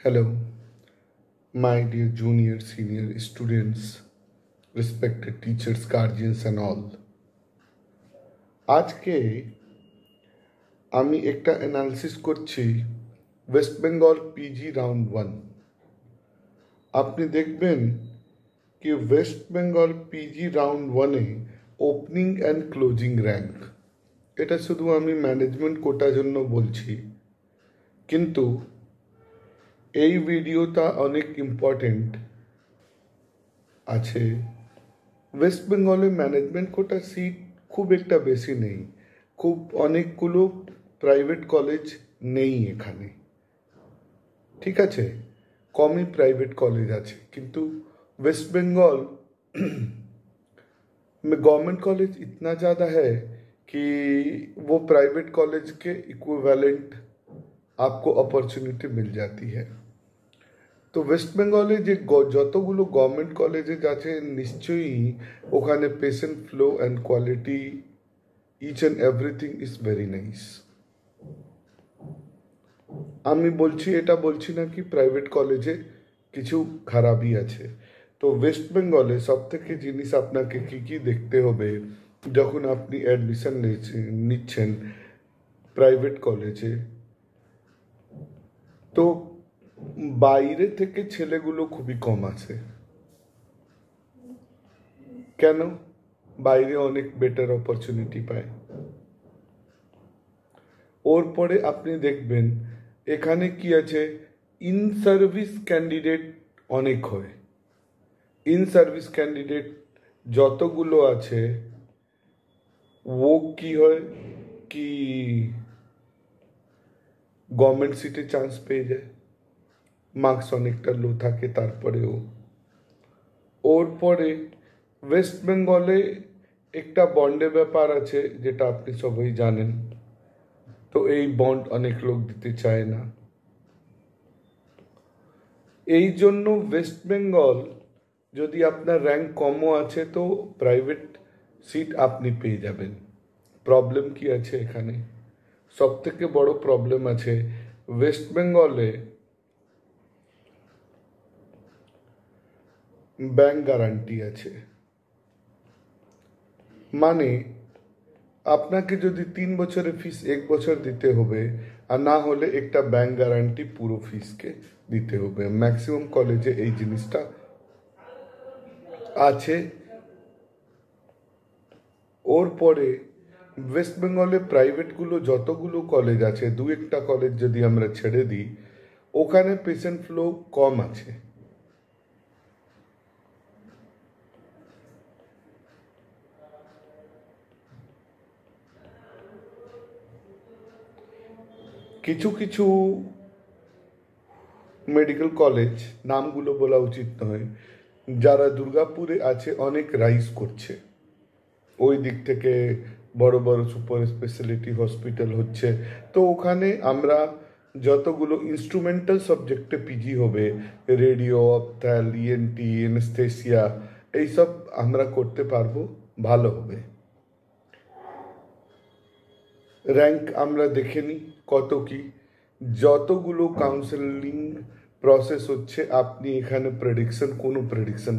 Hello, my dear junior, senior students, respected teachers, guardians and all. আজকে আমি একটা analysis করছি ওয়েস্ট বেঙ্গল পিজি রাউন্ড 1। আপনি দেখবেন কি ওয়েস্ট বেঙ্গল পিজি রাউন্ড 1-এ ওপেনিং অ্যান্ড ক্লোজিং র্যাঙ্ক, এটা শুধু আমি ম্যানেজমেন্ট কোটার জন্য বলছি, কিন্তু এই ভিডিওটা অনেক ইম্পর্টেন্ট আছে। ওয়েস্ট বেঙ্গলে ম্যানেজমেন্ট কোটা সিট খুব একটা বেশি নেই, খুব অনেকগুলো প্রাইভেট কলেজ নেই এখানে, ঠিক আছে, কমই প্রাইভেট কলেজ আছে, কিন্তু वेस्ट बंगाल में गवर्नमेंट कॉलेज इतना ज़्यादा है कि वो प्राइवेट कॉलेज के इक्विवेलेंट आपको अपॉर्चुनिटी मिल जाती है। तो वेस्ट बेंगले যে যতগুলো গভর্নমেন্ট কলেজে আছে নিশ্চয়ই ওখানে patient flow and quality each and everything is very nice. আমি বলছি, এটা বলছি না কি প্রাইভেট কলেজে কিছু খারাপই আছে। তো ওয়েস্ট বেঙ্গলে সব থেকে জিনিস আপনাকে কী কী দেখতে হবে যখন আপনি অ্যাডমিশন নিচ্ছেন প্রাইভেট কলেজে, তো বাইরে থেকে ছেলেগুলো খুবই কম আছে। কেন? বাইরে অনেক বেটার অপরচুনিটি পায়। ওর পরে আপনি দেখবেন এখানে কি আছে, ইন সার্ভিস ক্যান্ডিডেট অনেক হয়। ইন সার্ভিস ক্যান্ডিডেট যতগুলো আছে ও কি হয় কি গভর্নমেন্ট সিটে চান্স পেয়ে যায়, মার্কস অনেকটা লো থাকে তারপরেও। ওর পরে ওয়েস্ট বেঙ্গলে একটা বন্ডের ব্যাপার আছে যেটা আপনি সবাই জানেন, তো এই বন্ড অনেক লোক দিতে চায় না। এই জন্য ওয়েস্ট বেঙ্গল যদি আপনার র্যাঙ্ক কমও আছে তো প্রাইভেট সিট আপনি পেয়ে যাবেন। প্রবলেম কি আছে এখানে? সব থেকে বড় প্রবলেম আছে ওয়েস্ট বেঙ্গলে ব্যাংক গ্যারান্টি আছে। মানে আপনাকে যদি 3 বছরের ফিস 1 বছর দিতে হবে, আর না হলে একটা ব্যাংক গ্যারান্টি পুরো ফিসকে দিতে হবে। ম্যাক্সিমাম কলেজে এই জিনিসটা আছে। ওর পরে ওয়েস্ট বেঙ্গলে প্রাইভেটগুলো যতগুলো কলেজ আছে, দু একটা কলেজ যদি আমরা ছেড়ে দিই, ওখানে পেশেন্ট ফ্লো কম আছে। কিছু কিছু মেডিকেল কলেজ, নামগুলো বলা উচিত নয়, যারা দুর্গাপুরে আছে অনেক রাইজ করছে, ওই দিক থেকে বড় বড় সুপার স্পেশালিটি হসপিটাল হচ্ছে। তো ওখানে আমরা যতগুলো ইনস্ট্রুমেন্টাল সাবজেক্টে পিজি হবে, রেডিও, অপথ্যাল, ইএনটি, এনেস্থেসিয়া, এইসব আমরা করতে পারবো, ভালো হবে। র্যাঙ্ক আমরা দেখে নিই কত কি, যতগুলো কাউন্সেলিং প্রসেস হচ্ছে আপনি এখানে কোনো প্রেডিকশন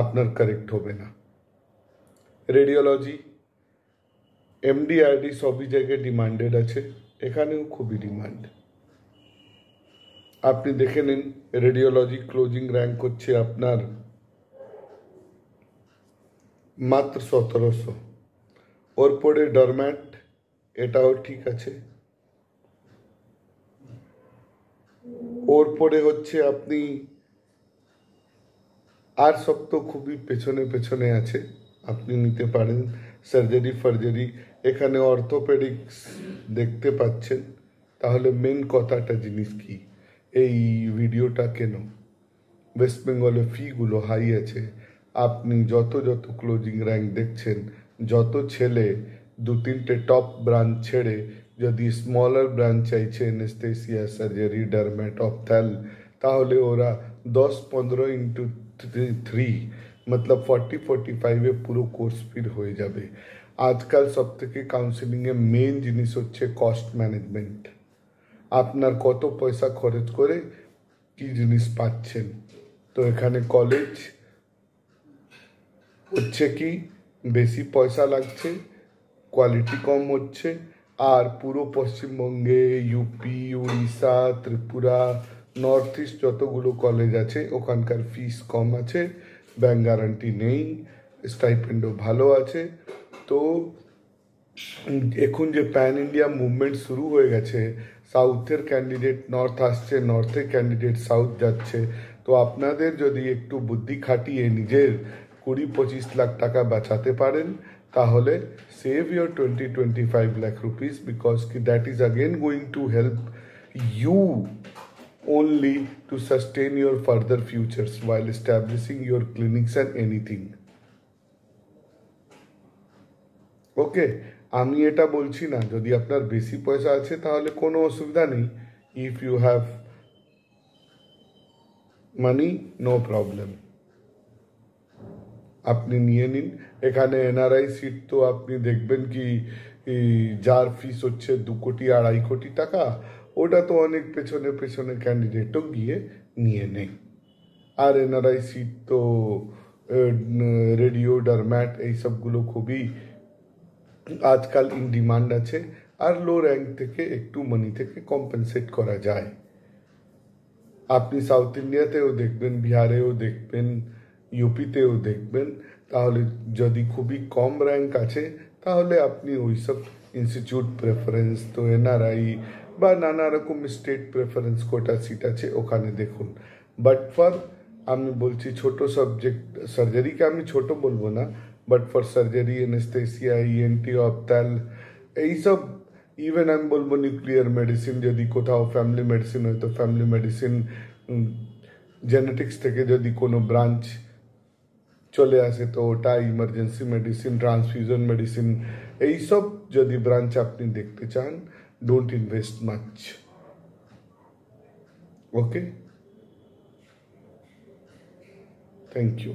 আপনার কারেক্ট হবে না। রেডিওলজি, এমডিআরডি সবই জায়গায় ডিমান্ডেড আছে, এখানেও খুবই ডিমান্ড। আপনি দেখে নিন রেডিওলজি ক্লোজিং র্যাঙ্ক হচ্ছে আপনার মাত্র 1700। ওর পরে ডরম্যাট, এটাও ঠিক আছে। ওর পরে হচ্ছে আপনি আর সব তো খুবই পেছনে পেছনে আছে, আপনি নিতে পারেন। সার্জারি ফার্জারি, এখানে অর্থোপেডিক্স দেখতে পাচ্ছেন। তাহলে মেন কথাটা জিনিস কি, এই ভিডিওটা কেন? ওয়েস্ট বেঙ্গলে ফিগুলো হাই আছে। আপনি যত ক্লোজিং র্যাঙ্ক দেখছেন, যত ছেলে 2-3টে টপ ব্রাঞ্চ ছেড়ে যদি স্মলার ব্রাঞ্চ চাইছে, এনেস্থেসিয়া, সার্জারি, ডারম্যাট, অপথ্যাল, তাহলে ওরা 10-15 ইন্টু 3 मतलब 40-45 পুরো কোর্স ফির হয়ে যাবে। আজকাল সব থেকে কাউন্সেলিংয়ে মেন জিনিস হচ্ছে কস্ট ম্যানেজমেন্ট। আপনার কত পয়সা খরচ করে কি জিনিস পাচ্ছেন। তো এখানে কলেজ হচ্ছে কি বেশি পয়সা লাগছে, কোয়ালিটি কম হচ্ছে, আর পুরো পশ্চিমবঙ্গে UP, Orissa, Tripura, north east যতগুলো কলেজ আছে ওখানকার ফিস কম আছে, ব্যাংক গ্যারান্টি নেই, স্টাইপেন্ডও ভালো আছে। তো এখন যে প্যান ইন্ডিয়া মুভমেন্ট শুরু হয়ে গেছে, সাউথের ক্যান্ডিডেট নর্থ আসছে, নর্থের ক্যান্ডিডেট সাউথ যাচ্ছে, তো আপনাদের যদি একটু বুদ্ধি খাটিয়ে নিজের 20-25 লাখ টাকা বাঁচাতে পারেন তাহলে save your 20-25 lakh rupees, because that is again going to help you only to sustain your further futures while establishing your clinics and anything. ওকে, আমি এটা বলছি না যদি আপনার বেশি পয়সা আছে তাহলে কোনো অসুবিধা নেই, if you have money no problem, আপনি নিয়ে নিন। এখানে এনআরআই সিট তো আপনি দেখবেন কি যার ফিস হচ্ছে 2-2.5 কোটি টাকা, ওটা তো অনেক পেছনে পেছনে ক্যান্ডিডেটও গিয়ে নিয়ে নেই। আর এনআরআই সিট তো রেডিও ডারম্যাট এইসবগুলো খুবই আজকাল ইন ডিমান্ড আছে, আর লো র্যাঙ্ক থেকে একটু মানি থেকে কম্পেনসেট করা যায়। আপনি সাউথ ইন্ডিয়াতেও দেখবেন, বিহারেও দেখবেন, ইউপিতেও দেখবেন, তাহলে যদি খুবই কম র্যাঙ্ক আছে তাহলে আপনি ওইসব ইনস্টিটিউট প্রেফারেন্স, তো এনআরআই বা নানা রকম স্টেট প্রেফারেন্স কোটা সিট আছে ওখানে দেখুন। বাট ফর আমি বলছি ছোট সাবজেক্ট, সার্জারিকে আমি ছোট বলবো না, but for surgery, anaesthesia, ENT, ophthal, এইসব, ইভেন আমি বলবো নিউক্লিয়ার মেডিসিন, যদি কোথাও ফ্যামিলি মেডিসিন হয় তো ফ্যামিলি মেডিসিন, জেনেটিক্স থেকে যদি কোনো ব্রাঞ্চ চলে আসে তো ওটা, ইমার্জেন্সি মেডিসিন, ট্রান্সফিউশন মেডিসিন, এইসব যদি ব্রাঞ্চ আপনি দেখতে চান, don't invest much. Okay, thank you.